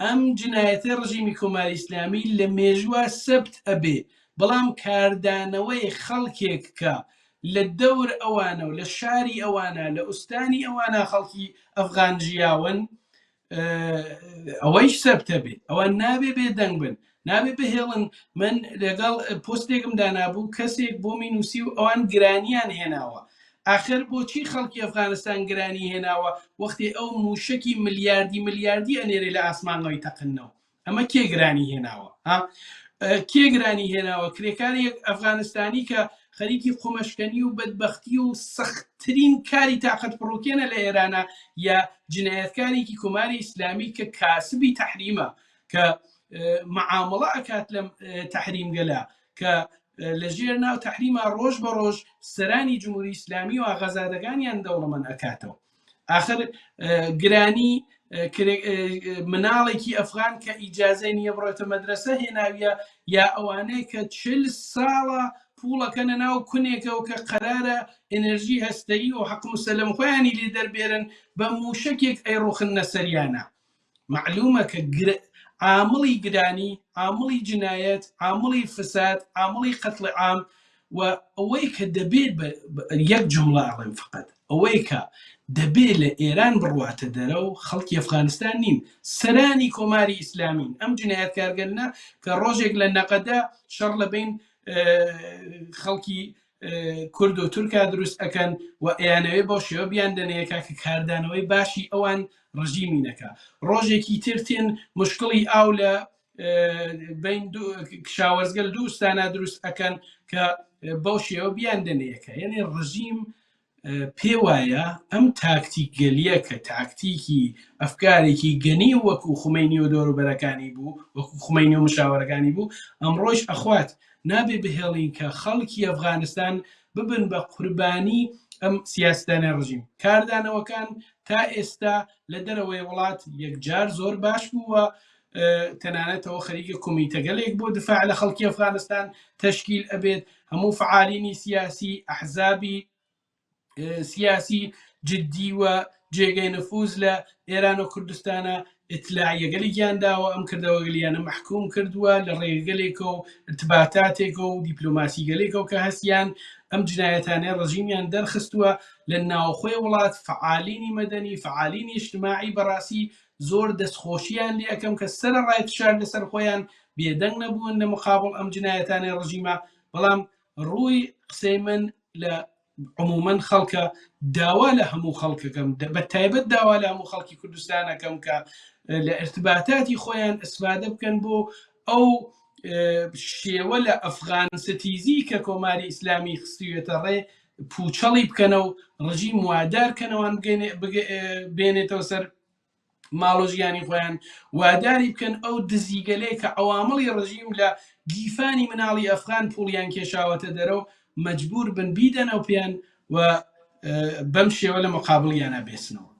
ئەم جنایەتی ڕژیمی کۆماری ئیسلامی لە مێژووە سەبت ئەبێ بەڵام کاردانەوەی خەڵکێک کە لە دەور ئەوانە و لە شاری ئەوانە لە ئوستانی ئەوانە خەڵکی ئەفغان ژیاون ئەوەیش سەبتە بێ ئەوان نابێ بێ دەنگ بن نابێ بهێڵن. من لەگەڵ پۆستێکم دانابوو کەسێک بۆ مینوسی و ئەوان گرانیان هێناوە ئاخر بۆچی خەڵکی ئەفغانستان گرانی هێناوە وەختی ئەو موشکی ملیاردی ئەنێرێ لە ئاسمانەوەی تەقنەوە ئەمە کێ گرانی هێناوە کێ گرانی هێناوە کرێکارێک ئەفغانستانی کە خەریکی قومەشکەنی و بەدبەختی و سەختترین کاری تاقەت پڕۆکێنە لە ئێرانە یا جنایەتکارێکی کۆماری ئیسلامی کە کاسبی تەحریمە کە معامڵە ئەکات لەم تەحریم گەلا کە لەژێر ناو تەحریمە ڕۆژ بە ڕۆژ سەرانی جمهوری ئیسلامی و ئاغازادەکانیان دەوڵەمەند ئەکاتەوە. آخر گرانی مناڵێکی ئەفغان کە ئیجازەی نییە بڕێتە مەدرسە هێناویە یا ئەوانەیە کە 40 ساڵە پوڵەکەنە ناو کونێکەوە کە قەرارە ئێنەرژی هەستەیی و حەق مسەلەم خۆیانی لێ دەربێرن بە موشکێک ئەیڕۆخنە سەریانە. معلومە کە عامڵی گرانی عامڵی جنایەت عامڵی فساد عامڵی قەتڵ عام و ئەوەی کە دەبێت یەک جملە ئەڵێم فقط ئەوەی کە دەبێت لە ئێران بڕواتە دەرەوە خەڵکی ئەفغانستان نین سەرانی کۆماری ئیسلامین ئەم جنایەتکارگەرنە کە ڕۆژێک لە نەقەدا شەڕ لە بین خەڵکی کورد و تورکا دروست ئەکەن و ئەیانەوەی بۆ شێوە بیان دەنەیەکە کە کاردانەوەی باشی ئەوان ڕژیمینەکە ڕۆژێکی ترتێن مشکڵی ئاو لە بین شاوەرزگە لە دووستانە دروست ئەکەن کە بەو شێوە بیان دەنەیەکە یعنی ڕژیم پێ وایە ئەم تاکتیک گەلیە کە تاکتیکی ئەفکارێکی گەنی وەکو خومینی و دەوروبەرەکانی بوو وەکو خومینی و مشاوەرەکانی بوو ئەمڕۆژ ئەخوات نابێ بهێڵین کە خەڵکی ئەفغانستان ببن بە قوربانی ئەم سیاستانە ڕژیم. کاردانەوەکان تا ئێستا لە دەرەوەی وڵات یەکجار زۆر باش بووە، تەنانەتەوە خەریکە کۆمیتەگەلێک بۆ دفاع لە خەڵکی ئەفغانستان تەشکیل ئەبێت، هەموو فعالینی سیاسی ئەحزابی سیاسی جددی وە جێگەی نفوز لە ئێران و کوردستانە ئتلاعیەگەلی داوە ئەم کردەوەگەلیانە محکوم کردووە لە ڕێگەلێکە و ارتباتاتێکە و دیپلۆماسی گەلێکەوە کە هەستیان ئەم جنایەتانەی ڕژیمیان دەرخستووە لە ناوخۆی وڵات. فعالینی مەدەنی فعالینی اجتماعی بەڕاستی زۆر دەستخۆشییان لێ ئەەکەم کە سەرڕای فشار لەسەر خۆیان بێدەنگ نەبوون لە مقابڵ ئەم جنایەتانەی ڕژیمە. بەڵام ڕووی قسەی من لە عمومەن خەڵکە داوا لە هەموو خەڵکەکەم بە تایبەت داوا لە هەموو خەڵکی کوردستانەکەم کە لە ارتباتاتی خۆیان ئەسفادە بکەن بۆ ئەو شێوە لە ئەفغان ستیزی کە کۆماری ئیسلامی خستوێتە ڕێ پوچەڵی بکەنە و ڕژیم وادارکەنەوەن بێنێتەوە سەر ماڵ و ژیانی خۆیان، واداری بکەن ئەو دزیگەلەی کە ئەوامڵی ڕژیم لە گیفانی مناڵی ئەفغان پوڵیان کێشاوەتە دەرەوە مەجبور بن بیدەنە و پێیان و بەم شێوە لە مقابڵیانە بێسنەوە.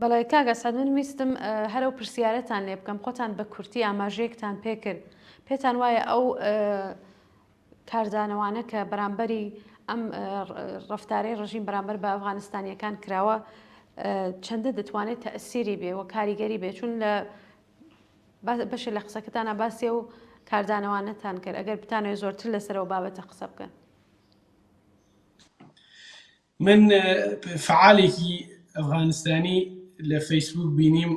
بەڵێ کاگە سەد من ویستم هەرە و پرسیارەتان لێ بکەم، خۆتان بە کورتی ئاماژەیەکتان پێکرد، پێتان وایە ئەو کاردانەوانە کە بەرامبەری ئەم ڕەفتارەی ڕژیم بەرامبەر بە ئەفغانستانیەکان کراوە چەندە دەتوانێت تەئسیری بێ و کاریگەری بێ؟ چون لە بەشە لە قسەکەتانە باسیێ و کاردانەوانەتان کرد، ئەگەر بتانەوێت زۆرتر لەسەرەوە بابەتە قسە بکەن. من فعالێکی ئەفغانستانی لە فەیسبوک بینیم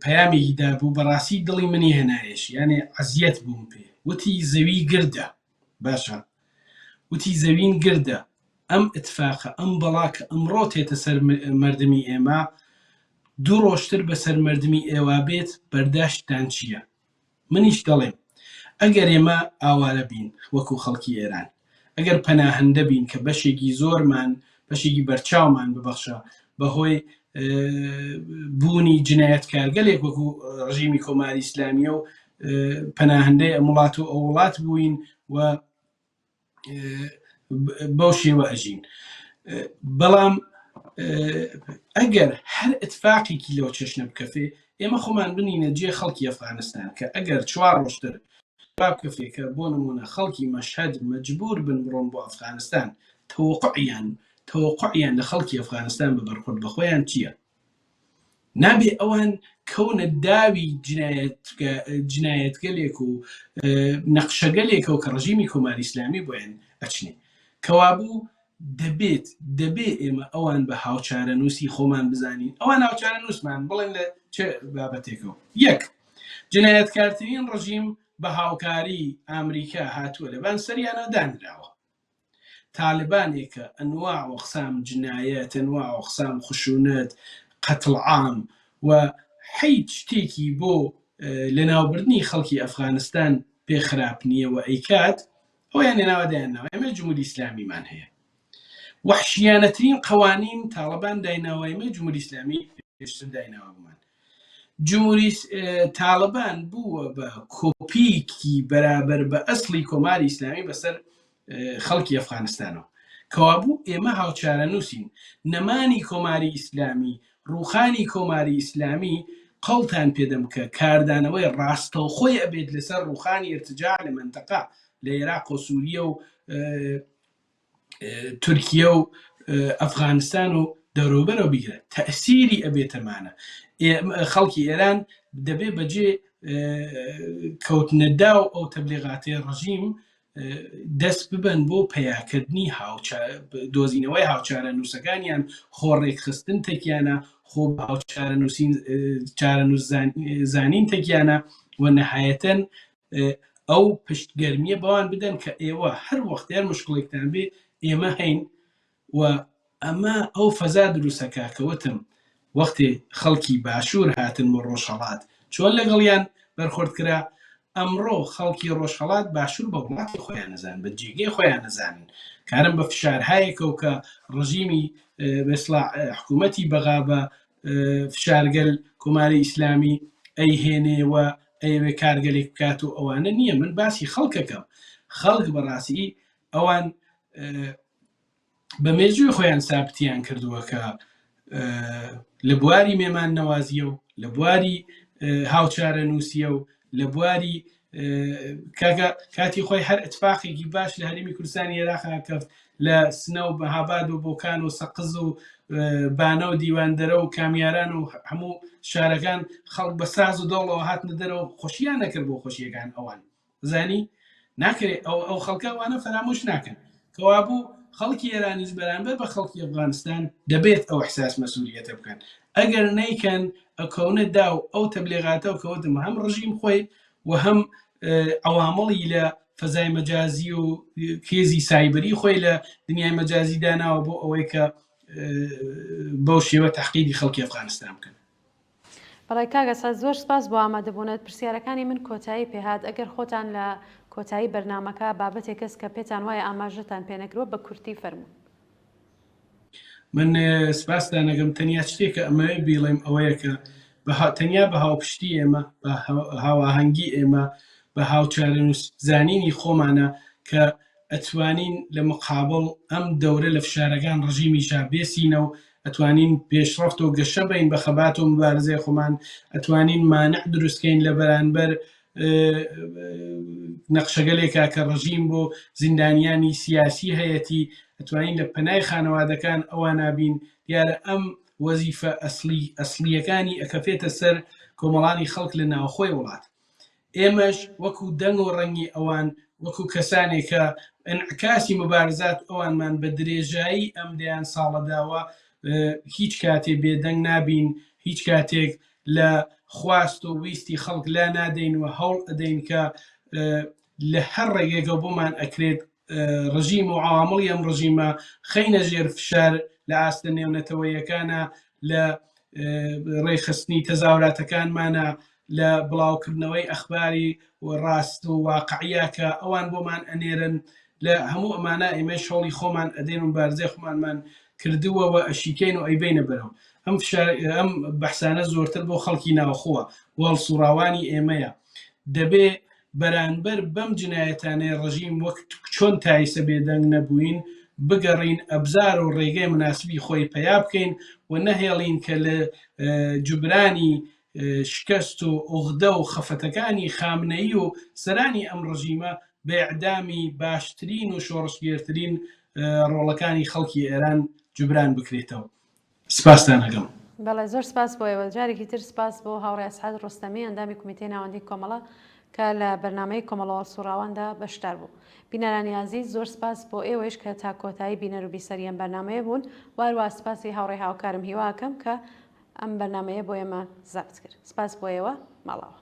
پەیامێکی دابوو بەڕاستی دڵی منی هێنایەش، یانێ عەزیەت بووم پێ، وتی زەوی گردە. باشە، وتی زەوین گردە، ئەم ئتفاقە ئەم بەڵاکە ئەمڕۆ تێتە سەر مردمی ئێمە دوو ڕۆژتر بەسەر مردمی ئێوە بێت بەرداشتتان چییە؟ منیش دەڵێم ئەگەر ئێمە ئاوارە بین وەکو خەڵکی ئێران، ئەگەر پەناهەندە بین کە بەشێکی زۆرمان بەشێکی بەرچاومان ببەخشە بەهۆی بوونی جنایەتکارگەلێک وەکو ڕژیمی کۆماری ئیسلامیە و پەناهەندەی وڵات و ئەو وڵات بووین و بەو شێوە ئەژین. بەڵام ئەگەر هەر ئتفاقێکی لەو چەشنە بکەفێ ئێمە خۆمان بنینە جێ خەڵکی ئەفغانستان کە ئەگەر 4 ڕۆژتر بکەفێکە بۆ نمونە خەڵکی مەشهەد مەجبور بن بڕۆن بۆ ئەفغانستان، تەوەقعیان لە خەڵکی ئەفغانستان بە بەرخورد بەخۆیان چییە؟ نابێ ئەوان کەونە داوی جنایەتگەلێک و نەقشەگەلێکە و کە ڕژیمی کۆماری ئیسلامی بۆیان ئەچنێ. کەوابوو دەبێ ئێمە ئەوان بە هاوچارە نووسی خۆمان بزانین، ئەوان هاوچارە نووسمان بڵێن لە چه بابەتێکەوە. یەک، جنایەتکارترین ڕژیم بە هاوکاری ئامریکا هاتووە لەبان سەریانە دانراوە. تاالبانێکە ئەنواع و قسام جنایەت، ئەنواع و قسام خشونەت، قەتڵ عام و هیچ شتێکی بۆ لەناوبردنی خەڵکی ئەفغانستان پێ خراپ نییە و ئەیکات ئەویان لێناوەدایانەوە. ئێمە جمهوری ئیسلامیمان هەیە، وحشیانەترین قەوانین تاالبان دایناوە، ئێمە جمهوری ئیسلامی پێشتر دایناوە بمان. جمهوری تاالبان بووە بە کۆپیکی بەرابەر بە ئەسڵی کۆماری ئیسلامی بەسەر خەڵکی ئەفغانستانەوە. کەوابوو ئێمە هاوچارە نووسین نەمانی کۆماری ئیسلامی، ڕوخانی کۆماری ئیسلامی قەڵتان پێدەم کە کاردانەوەی ڕاستەوخۆی ئەبێت لەسەر ڕوخانی ارتجاع لە منتەقە لە عێراق و سووریە و تورکیە و ئەفغانستان و دەوروبەرەوە بیگرە، تەئسیری ئەبێتەمانە. خەڵکی ئێران دەبێ بەجێ کەوتنەدا و ئەو تەبلیغاتی ڕژیم دەست ببەن بۆ پەیاکردنی دۆزینەوەی هاوچارە نووسەکانیان، خۆڕێکخستن تێکیانە، خۆ چارە نووسزانین تێکیانە و نەهایەتەن ئەو پشتگەرمیە بەوان بدەن کە ئێوە هەر وەختیان مشکڵێکتان بێ ئێمە هەین و ئەمە ئەو فەزا دروستەکە کەوتم وەختێ خەڵکی باشوور هاتن بۆ ڕۆژهەڵات چۆن لەگەڵیان بەرخورد کرا. ئەمڕۆ خەڵکی ڕۆژهەڵات باشوور بە وڵاتی خۆیان نەزانن، بە جێگەی خۆیان نەزانن کارم بە فشارهایەکەوە کە ڕژیمی بەسڵا حکوومەتی بەغا بە فشارگەل کۆماری ئیسلامی ئەیهێنێەوە ئەوێ کارگەلێک بکات و ئەوانە نییە. من باسی خەڵکەکەم. خەڵک بەڕاستی ئەوان بە مێژووی خۆیان سابتیان کردووە کە لە بواری مێمان نەوازیە و لە بواری هاوچارە نووسیە و لە بواری کاتی خۆی هەر ئەتفاقێکی باش لە هەرێمی کوردستانی عێراقا کەفت لە سنە و مەهاباد و بۆکان و سەقز و بانە و دیواندەرە و کامیاران و هەموو شارەکان خەڵک بە ساز و دەوڵەوە هاتنە دەرەوە خۆشییان نەکرد بۆ خۆشیەکان ئەوان زانی ناکرێت ئەو خەڵکەوانە فەرامۆش ناکەن کەوا بوو خەڵکی ئێرانیش بەرامبەر بە خەڵکی ئەفغانستان دەبێت ئەو احساس مەسئولیەتە بکەن. ئەگەر نەیکەن ئەکەونە دا و ئەو تەبلیغاتە و کەوتم هەم ڕژیم خۆی و هەم عوامڵی لە فەزای مەجازی و کێزی سایبەری خۆی لە دنیای مەجازی داناوە بۆ ئەوەی کە بەو شێوە تحقیقی خەڵکی ئەفغانستان بکەن. بەڵای کاگەسا زۆر سپاس بۆ ئامادەبوونەت. پرسیارەکانی من کۆتایی پێهات. ئەگەر خۆتان لە کۆتایی بەرنامەکە بابەتێک کەس کە پێتان وایە ئاماژەتان پێنەکرۆ بە کورتی فەرموون. من سپاسدان ئەگەم تەنیا شتێکە ئەمەوێ بیڵێم ئەوەیە کە تەنیا بە هاوپشتی ئێمە بە هاواهەنگی ئێمە بە هاوچارەزانینی خۆمانە کە ئەتوانین لە مقابڵ ئەم دەورە لە فشارەکان ڕژیمیشا بێسینە و ئەتوانین پێشڕەفت و گەشە بین بە خەبات و مبارزەی خۆمان ئەتوانین مانع دروستکەین لە بەرانبەر نەخشەگەلێکا کە ڕژیم بۆ زیندانیانی سیاسی هەیەتی ئەتوانین لە پەنای خانەوادەکان ئەوان نابین. دیارە ئەم وەزیفە ئەسلیەکانی ئەکەفێتە سەر کۆمەڵانی خەڵک لە ناوخۆی وڵات. ئێمەش وەکو دەنگ و ڕەنگی ئەوان وەکو کەسانێک کە ئەنعکاسی مبارزات ئەوانمان بە درێژایی ئەم دەیان ساڵەداوە هیچ کاتێ بێدەنگ نابین، هیچ کاتێک لە خواست و ویستی خەڵک لا نادەین و هەوڵ ئەدەین کە لە هەر ڕێگێکە بۆمان ئەکرێت ڕژیم و عوامڵی ئەم ڕژیمە خەینە ژێر فشار لە ئاستە نێونەتەوەیەکانە، لە ڕێخستنی تەزاوراتەکانمانە، لە بڵاوکردنەوەی ئەخباری و ڕاست و واقعیە کە ئەوان بۆمان ئەنێرن. لە هەموو ئەمانە ئێمە شەڵی خۆمان ئەدەین و مبارزەی خۆمانمان کردووەوە ئەشیکەین و ئەیبینە بەرەو. ئەم بەحسانە زۆرتر بۆ خەڵکی ناوخۆوە وەڵسوڕاوانی ئێمەیە. دەبێ بەرانبەر بەم جنایەتانەی ڕژیم وەک چۆن تایسە بێدەنگ نەبووین بگەڕین ئەبزار و ڕێگەی مناسبی خۆی پەیا بکەین و نەهێڵین کە لە جوبرانی شکست و ئوغدە و خەفەتەکانی خامنەیی و سەرانی ئەم ڕژیمە بە ئیعدامی باشترین و شۆڕشگێرترین ڕۆڵەکانی خەڵکی ئێران جوبران بکرێتەوە. سپاسدان ئەگەم. بەڵێ زۆر سپاس بۆیەوە. جارێکی تر سپاس بۆ هاوڕێ ئەسعاد ڕۆستەمی ئەندامی کۆمیتەی ناوەندی کۆمەڵە کە لە بەرنامەی کۆمەڵە وەڵسوڕاواندا بەشدار بوو. بینەرانی عەزیز زۆر سپاس بۆ ئێوەش کە تا کۆتایی بینەر و بیسەری ئەم بەرنامەیە بوون. وارووا سپاسی هاوڕێ هاوکارم هیواکەم کە ئەم بەرنامەیە بۆ ئێمە زەبت کرد. سپاس بۆ ئێوە، ماڵەوە.